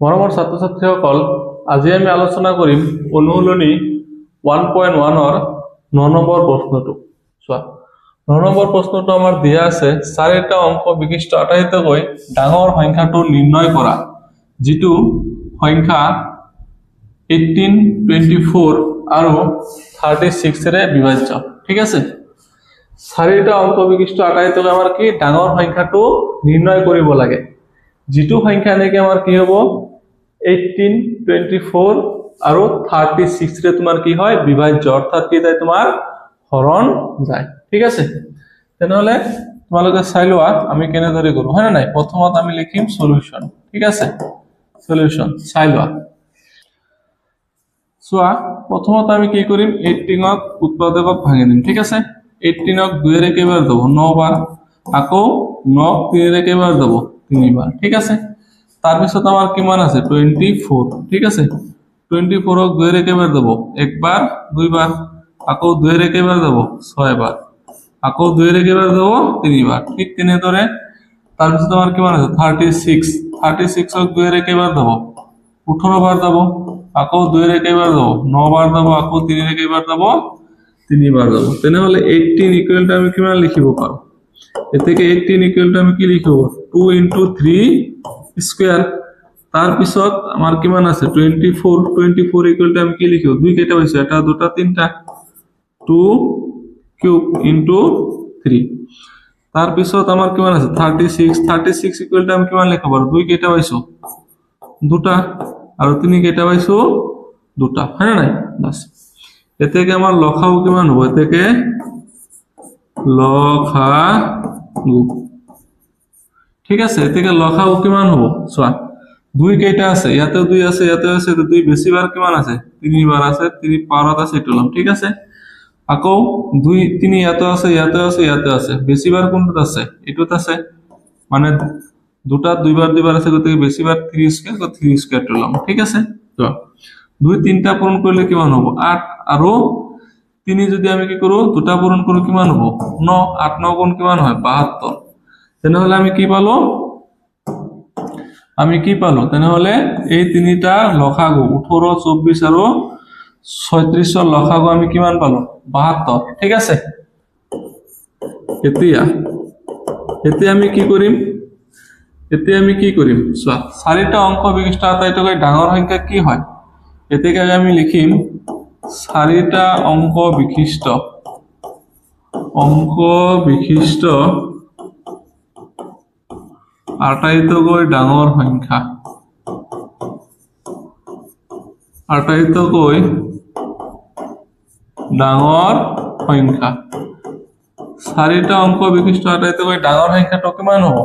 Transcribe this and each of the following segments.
মৰমৰ ছাত্ৰ ছাত্ৰীসকল, আজি আমি আলোচনা কৰিম অনুশীলনী 1.1 9 নম্বৰ প্ৰশ্নটো। চোৱা, 9 নম্বৰ প্ৰশ্নটো আমাৰ দিয়া আছে, চাৰিটা অংক বিশিষ্ট আটাইতকৈ ডাঙৰ সংখ্যাটো নিৰ্ণয় কৰা, যিটো সংখ্যা 18, 24 আৰু 36 ৰে বিভাজ্য। ঠিক আছে, চাৰিটা অংক বিশিষ্ট আটাইতকৈ আমাৰ কি ডাঙৰ সংখ্যাটো নিৰ্ণয় কৰিব লাগে, যিটো সংখ্যা নেকি আমাৰ কি হ'ব 18, 24 আৰু 36 ৰে তোমাৰ কি হয় বিভাজ্য, অৰ্থাৎ কি যায় তোমাৰ হৰণ যায়। ঠিক আছে, তেনেহলে তোমালোকে চাই লোৱা আমি কেনেদৰে কৰো, হয় না নাই। প্ৰথমত আমি লিখিম সলিউশন। ঠিক আছে, সলিউশন চাই লোৱা। চোৱা, প্ৰথমত আমি কি কৰিম 18ক উৎপাদকক ভাঙি দিম। ঠিক আছে, 18ক 2 ৰে কেইবাৰ যাব 9 বাৰ, আকৌ 9ক 3 ৰে কেইবাৰ যাব 3 বাৰ। ঠিক আছে, তাৰপিছত আমাৰ কিমান আছে 24। ঠিক আছে, 24ক 2 ৰে কেইবাৰ যাব একবাৰ, দুইবাৰ, আকৌ 2 ৰে কেইবাৰ যাব 6 বাৰ, আকৌ 2 ৰে কেইবাৰ যাব 3 বাৰ। ঠিক তেনেদৰে তাৰপিছত আমাৰ কিমান আছে 36। 36ক 2 ৰে কেইবাৰ যাব 18 বাৰ যাব, আকৌ 2 ৰে কেইবাৰ যাব 9 বাৰ যাব, আকৌ 3 ৰে কেইবাৰ যাব 3 বাৰ যাব। তেনেহলে 18 ইকুয়াল টু আমি কিমান লিখিব পাৰো, এতেকে 18 ইকুয়াল টু আমি কি লিখিব 2 * 3 স্কয়ার। তার পিছত আমার কিমান আছে 24। 24 ইকুয়াল টু আমি কি লিখিব, দুই কেইটা পাইছো, এটা দুটা তিনটা, 2 কিউব ইনটু 3। তার পিছত আমার কিমান আছে 36। 36 ইকুয়াল টু আমি কিমান লিখব পাৰো, দুই কেইটা পাইছো দুটা, আর 3 কেইটা পাইছো দুটা, হয় না নাই। বাস, এতেকে আমার লসাগু কিমান হ'ব, এতেকে লসাগু। ঠিক আছে, এতেকে লসাগু কিমান হ'ব, চোৱা দুই কেইটা আছে, ইয়াতেও দুই আছে, ইয়াতেও আছে, দুই বেছিবাৰ কিমান আছে 3 বাৰ আছে, 3 পাওয়াৰত আছে এইটো লম। ঠিক আছে, আকৌ 2 3 ইয়াতেও আছে, ইয়াতেও আছে, ইয়াতেও আছে, বেছিবাৰ কোনটোত আছে এইটোত আছে, মানে দুটা দুইবাৰ দুইবাৰ আছে, গতিকে বেছিবাৰ 3 স্কয়ার, 3 স্কয়ার টো লম। ঠিক আছে, তো 2 3টা পূরণ করলে কিমান হ'ব 8, আৰু 3 যদি আমি কি কৰো দুটা পূৰণ কৰো কিমান হ'ব 9, 8 9 গুণ কিমান হয় 72। তেনেহলে আমি কি পালো, তেনেহলে এই তিনিটা লসাগু 18, 24 আৰু 36 ৰ লসাগু আমি কিমান পালো 72। ঠিক আছে, এতিয়া আমি কি কৰিম, চোৱা চাৰিটা অংক বিশিষ্ট আটাইতকৈ ডাঙৰ সংখ্যা কি হয়, এতেকে আমি লিখিম চাৰিটা অংক বিশিষ্ট আটাইতকৈ ডাঙৰ সংখ্যা, আটাইতকৈ ডাঙৰ সংখ্যা। চাৰিটা অংক বিশিষ্ট আটাইতকৈ ডাঙৰ সংখ্যাটো কিমান হ'ব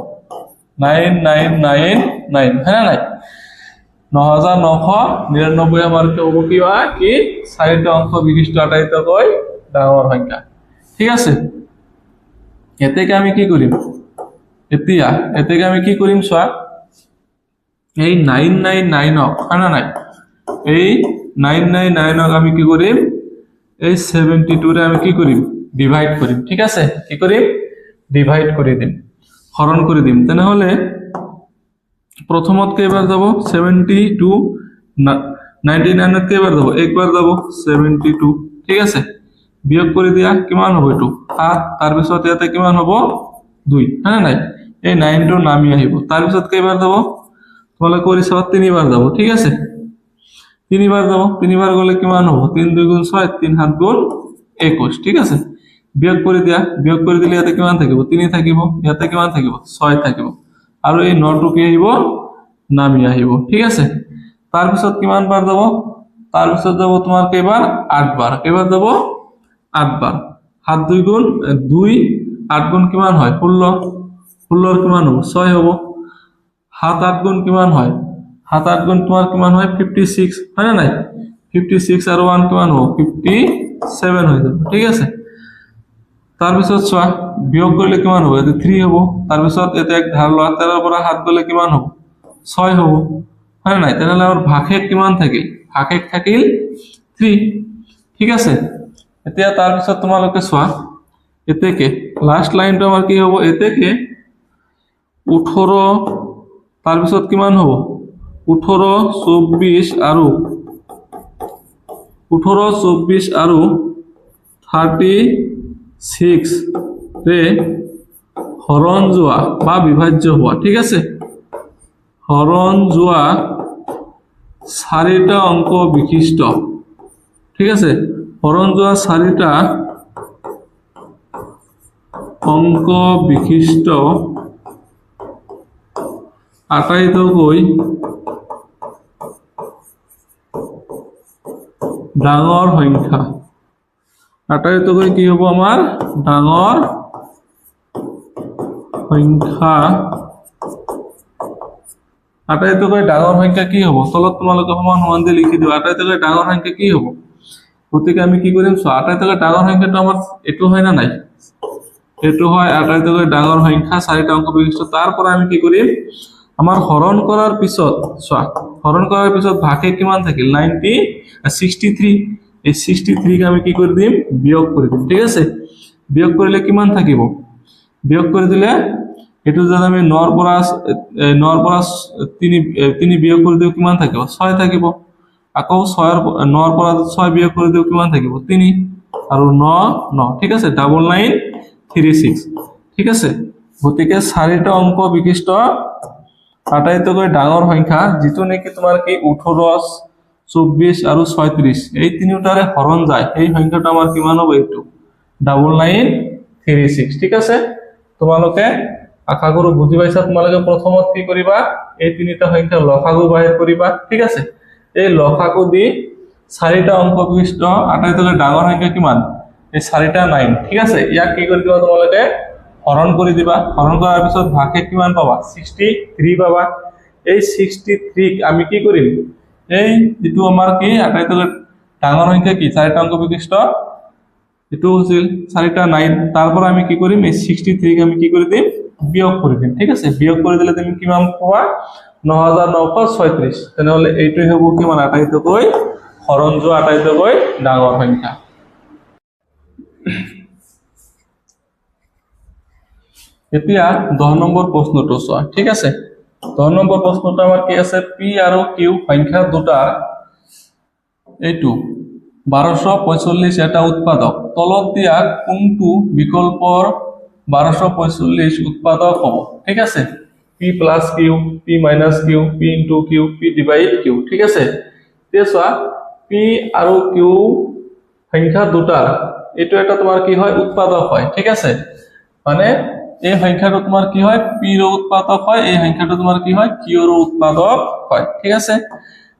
9999, হ্যাঁ নাই 9999 আমাৰ কি হ'ব, কি চাৰিটা অংক বিশিষ্ট আটাইতকৈ ডাঙৰ সংখ্যা। ঠিক আছে, এতেকে আমি কি কৰিম, এতেকে আমি কি কৰিম, চোৱা এই 999ক, হ্যাঁ নাই এই 999ক আমি কি কৰিম এই 72 ৰে আমি কি কৰিম ডিভাইড কৰিম। ঠিক আছে, কি কৰিম ডিভাইড কৰি দিম, হৰণ কৰি দিম। তেনেহলে প্ৰথমত কেইবাৰ যাব 72, 99ত কেইবাৰ যাব একবাৰ যাব 72। ঠিক আছে, বিয়োগ কৰি দিয়া কিমান হ'ব এইটো 7, তাৰ পিছত ইয়াতে কিমান হ'ব 2, হ্যাঁ নাই এই 9 টো নামি আহিব। তাৰ পিছত কেইবাৰ যাব তোমালোকে কৰি চাবা 3 বাৰ যাব। ঠিক আছে, 3 বাৰ যাব, 3 বাৰ গলে কিমান হ'ব 3 2 গুণ 6, 3 7 গুণ 21। ঠিক আছে, বিয়োগ কৰি দিয়া, বিয়োগ কৰি দিলে ইয়াতে কিমান থাকিব 3 থাকিব, ইয়াতে কিমান থাকিব 6 থাকিব, আৰু এই 9 টো কি আহিব নামি আহিব। ঠিক আছে, তাৰ পিছত কিমান বাৰ যাব, তাৰ পিছত যাব তোমাৰ কেইবাৰ 8 বাৰ, কেইবাৰ যাব 8 বাৰ, 7 2 গুণ 2, 8 গুণ কিমান হয় 16, 16 কিমান হ'ব 6 হ'ব, 7 8 গুণ কিমান হয় 7 8 গুণ তোমাৰ কিমান হয় 56, হয় না নাই 56 আৰু 1 কিমান হ'ব 57 হৈ যাব। ঠিক আছে, তাৰ পিছত চোৱা বিয়োগ কৰিলে কিমান হ'ব, এতে 3 হ'ব, তাৰ পিছত এতে এক ধাৰ লোৱা 13 পৰা 7 গলে কিমান হ'ব 6 হ'ব, হয় নাই। তেনেহলে আমাৰ ভাগশেষ কিমান থাকিল, ভাগশেষ থাকিল 3। ঠিক আছে, এতিয়া তাৰ পিছত তোমালোকে চোৱা এতেকে লাস্ট লাইনটো আমাৰ কি হ'ব, এতেকে 18, তাৰ পিছত কিমান হ'ব 18 24 আৰু 36 ৰে হৰণ যোৱা বা বিভাজ্য হোৱা ঠিক আছে হৰণ যোৱা 4টা অংক বিশিষ্ট ঠিক আছে হৰণ যোৱা 4টা অংক বিশিষ্ট আটাইতকৈ ডাঙৰ সংখ্যা আটাইতকৈ কি হ'ব আমাৰ ডাঙৰ সংখ্যা আটাইতকৈ ডাঙৰ সংখ্যা কি হ'ব তলত তোমালোকে সমান সমান দি লিখি দিবা আটাইতকৈ ডাঙৰ সংখ্যা কি হ'ব গতিকে আমি কি কৰিম চোৱা আটাইতকৈ ডাঙৰ সংখ্যাটো আমাৰ এটো হয় না নাই এটো হয় আটাইতকৈ ডাঙৰ সংখ্যা 4টা অংক বিশিষ্ট তাৰপৰা আমি কি কৰিম আমাৰ হৰণ কৰাৰ পিছত চোৱা হৰণ কৰাৰ পিছত ভাগে কিমান থাকিল 63 এই 63 কে আমি কি কৰি দিম বিয়োগ কৰি দিম ঠিক আছে বিয়োগ কৰিলে কিমান থাকিব বিয়োগ কৰি দিলে এটো যদি আমি 9 ৰ পৰা 3 বিয়োগ কৰি দিও কিমান থাকিব 6 থাকিব আকৌ 6 ৰ 9 ৰ পৰা 6 বিয়োগ কৰি দিও কিমান থাকিব 3 আৰু 9 ঠিক আছে 9936 ঠিক আছে গতিকে 4টা অংক বিশিষ্ট আটাইতকৈ ডাঙৰ সংখ্যা যেটো নেকি তোমাৰ কি 18 24 আৰু 36 এই তিনিটাৰে হৰণ যায় এই সংখ্যাটো আমাৰ কিমান হ'ব এইটো 9936 ঠিক আছে তোমালোকে আশা কৰো বুজি পাইছা তোমালোকে প্ৰথমত কি কৰিবা এই তিনিটা সংখ্যা লসাগু বাহিৰ কৰিবা ঠিক আছে এই লসাগু দি 4টা অংক বিশিষ্ট আটাইতকৈ ডাঙৰ সংখ্যা কিমান এই 4টা 9 ঠিক আছে ইয়াক কি কৰি দিবা তোমালোকে হৰণ কৰি দিবা হৰণ কৰাৰ পিছত ভাগে কিমান পাবা 63 পাবা এই 63 আমি কি কৰিম এই যেটো আমাৰ কি আটাইতকৈ ডাঙৰ সংখ্যা কি 4টা অংক বিশিষ্ট এটো আছিল 4টা 9 তারপর আমি কি করিম এই 63 কে আমি কি করে দিম বিয়োগ করে দিম ঠিক আছে বিয়োগ করে দিলে তুমি কিমান পাবা 9936 তাহলে এইটোই হ'ব কিমান আটাইতকৈ হৰণ যোৱা আটাইতকৈ ডাঙৰ সংখ্যা এতিয়া 10 নম্বৰ প্ৰশ্নটো চোৱা ঠিক আছে 10 নম্বৰ প্ৰশ্নটো আমাৰ কি আছে p আৰু q সংখ্যা দুটাৰ এইটো 1245 এটা উৎপাদক তলত দিয়া কোনটো বিকল্পৰ 1245 উৎপাদক হ'ব ঠিক আছে p plus q p minus q p into q p divide q ঠিক আছে তেছোৱা p আৰু q সংখ্যা দুটাৰ এটো এটা তোমাৰ কি হয় উৎপাদক হয় ঠিক আছে মানে এই সংখ্যাটো তোমাৰ কি হয় p ৰ উৎপাদক হয় এই সংখ্যাটো তোমাৰ কি হয় q ৰ উৎপাদক হয় ঠিক আছে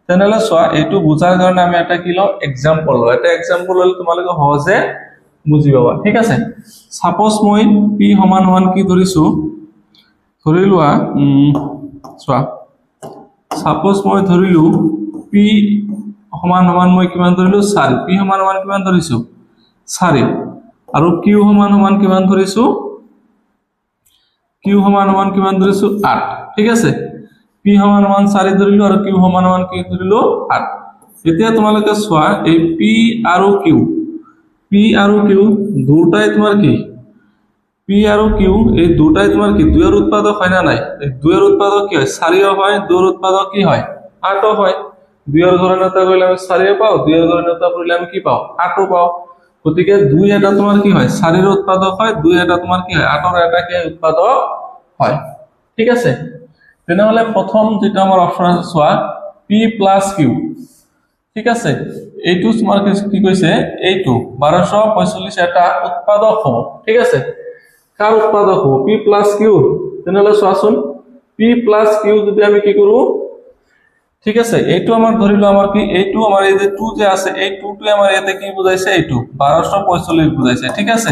তেনেহলে সোয়া এটো বুজাৰ কাৰণে আমি এটা কি ল एग्जांपल ল এটা एग्जांपल হল তোমালোকে সহজে বুজি পাবা ঠিক আছে সাপোজ মই p সমান সমান কি ধৰিছো ধৰিলোৱা সোয়া সাপোজ মই ধৰিলো p সমান সমান মই কিমান ধৰিলো 4 p সমান সমান কিমান ধৰিছো 4 আৰু q সমান সমান কিমান ধৰিছো q সমান সমান কিমান ধৰিছো 8 ঠিক আছে p সমান সমান 4 ধৰিলো আৰু q সমান সমান কি ধৰিলো 8 এতিয়া তোমালোকে সোৱা এই p আৰু q দুটাই তোমাৰ কি p আৰু q এই দুটাই তোমাৰ কি দুইৰ উৎপাদক হয় না নাই এই দুইৰ উৎপাদক কি হয় 4 হয় দুইৰ উৎপাদক কি হয় 8 হয় দুইৰ গণনা কৰিলে আমি 4 পাও দুইৰ গণনা কৰিলে আমি কি পাও 8 পাও গতিকে দুই এটা তোমাৰ কি হয় 4 এৰ উৎপাদক হয় দুই এটা তোমাৰ কি হয় 8 এর এটা কি উৎপাদক হয় ঠিক আছে তেনেহলে প্রথম যেটা আমার অপশন আছে সোয়া p plus q ঠিক আছে এইটো তোমাৰ কি কৈছে এইটো 1245 এটা উৎপাদক হ'ব ঠিক আছে কার উৎপাদক হ'ব p plus q তেনেহলে সোয়াছুন p plus q যদি আমি কি কৰো ঠিক আছে এইটো আমাৰ ধৰিলো আমাৰ কি এইটো আমাৰ এই যে 2 যে আছে এই 2 টো আমাৰ এতে কি বুজাইছে এইটো 1245 বুজাইছে ঠিক আছে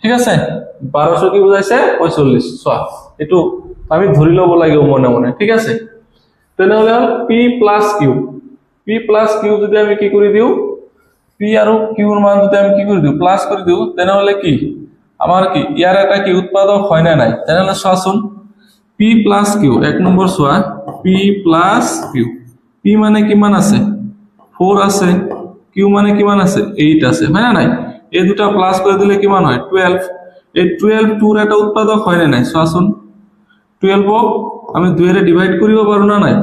1200 কি বুজাইছে 45 সোয়া এটো আমি ধৰি লব লাগিব মনে মনে ঠিক আছে তেনেহলে p plus q যদি আমি কি কৰি দিও p আৰু q ৰ মান যদি আমি কি কৰি দিও প্লাস কৰি দিও তেনেহলে কি আমাৰ কি ইয়াৰ এটা কি উৎপাদক হয় না নাই তেনেহলে সোয়াছুন p plus q এক নম্বৰ সোয়া p plus q p মানে কিমান আছে 4 আছে q মানে কিমান আছে 8 আছে হয় না নাই এই দুটা প্লাস কৰি দিলে কিমান হয় 12 এই 12 টুৰ এটা উৎপাদক হয় না নাই সোয়াছুন 12 আমি 2 এৰে ডিভাইড কৰিব পাৰো না নাই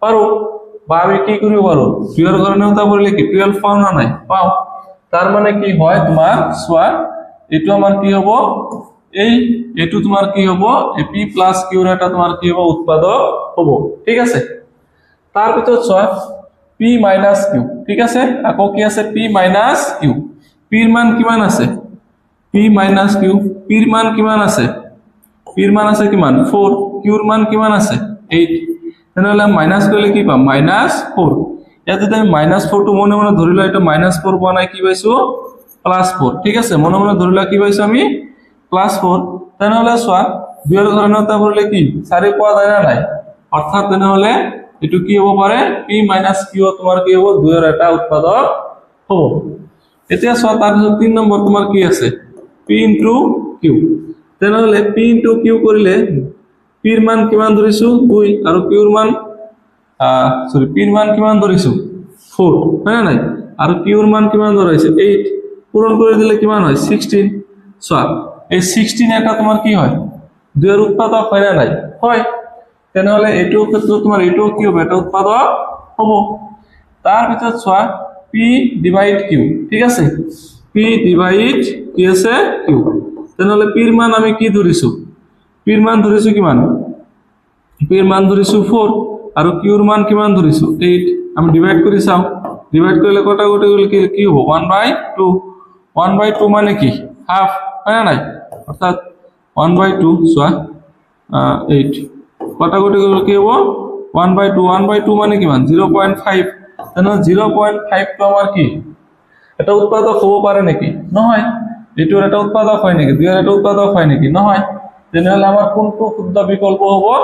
পাৰো বা আমি কি কৰিব পাৰো 2 এর ঘরে নেওতা বললে কি 12 পাও না নাই পাও তার মানে কি হয় তোমার সোয়া এটু আমার কি হবো এই এটু তোমার কি হবো p প্লাস কিউ এটা তোমার কি হবো উৎপাদক হবো ঠিক আছে তার ভিতর সোয়া p মাইনাস কিউ ঠিক আছে আকো কি আছে p মাইনাস কিউ p এর মান কিমান আছে p মাইনাস কিউ p এর মান কিমান আছে p এর মান আছে কিমান 4 q এর মান কিমান আছে 8 তাহলে মাইনাস করলে কি পাম -4 এতে যদি আমি -4 টু মনে মনে ধরিলো এটা -4 বানাই কি পাইছো +4 ঠিক আছে মনে মনে ধরিলো কি পাইছো আমি +4 তাহলে সোয়া 2 এর ঘরে নেওতা বললে কি 4 পাওয়া যায় না নাই অর্থাৎ তাহলে এটু কি হবো পারে p - q তোমার কি হবো 2 এর একটা উৎপাদক হবো এতে সোয়া তার 3 নম্বর তোমার কি আছে p * q তাহলে p * q করিলে p এর মান কিমান ধরিছো 2 আর q এর মান সরি p এর মান কিমান ধরিছো 4 হয় না নাই আর q এর মান কিমান ধরাইছে 8 পূরণ করে দিলে কিমান হয় 16 সো এই 16 এটা তোমার কি হয় 2 এর উৎপাদক হয় না নাই হয় তাহলে এটাও ক্ষেত্রে তোমার এটাও কি হবে এটা উৎপাদক হবো তার ভিতর সোয়া p / q ঠিক আছে p / কি আছে q তাহলে p এর মান আমি কি ধরিছো p এর মান ধরিছো কিমান p এর মান ধরিছো 4 আর q এর মান কিমান ধরিছো 8 আমি ডিভাইড করি চাও ডিভাইড করলে কটা কটা হলে কি হবে 1/2 1/2 মানে কি হাফ হয় না নাই অর্থাৎ 1/2 সোয়া 8 কটা কটা হলে কি হবে 1/2 মানে কিমান 0.5 তাহলে 0.5 তো আমার কি এটা উৎপাদক হবো পারে নাকি নহয় এটার এটা উৎপাদক হয় নাকি 2 এর এটা উৎপাদক হয় নাকি নহয় তাহলে আমার কোনটো শুদ্ধ বিকল্প হবো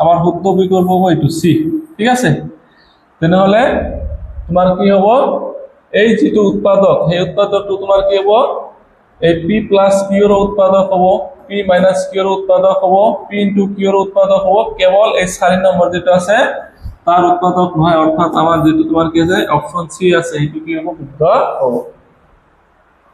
আমার শুদ্ধ বিকল্প হবো এটু সি ঠিক আছে তাহলে তোমার কি হবো এই যেটো উৎপাদক এই উৎপাদকটো তোমার কি হবো এই p + q এর উৎপাদক হবো p - q এর উৎপাদক হবো p * q এর উৎপাদক হবো কেবল এই 4 নম্বর যেটা আছে তার উৎপাদক নয় অর্থাৎ আমার যেটো তোমার কি আছে অপশন সি আছে এইটু কি হবো শুদ্ধ হবো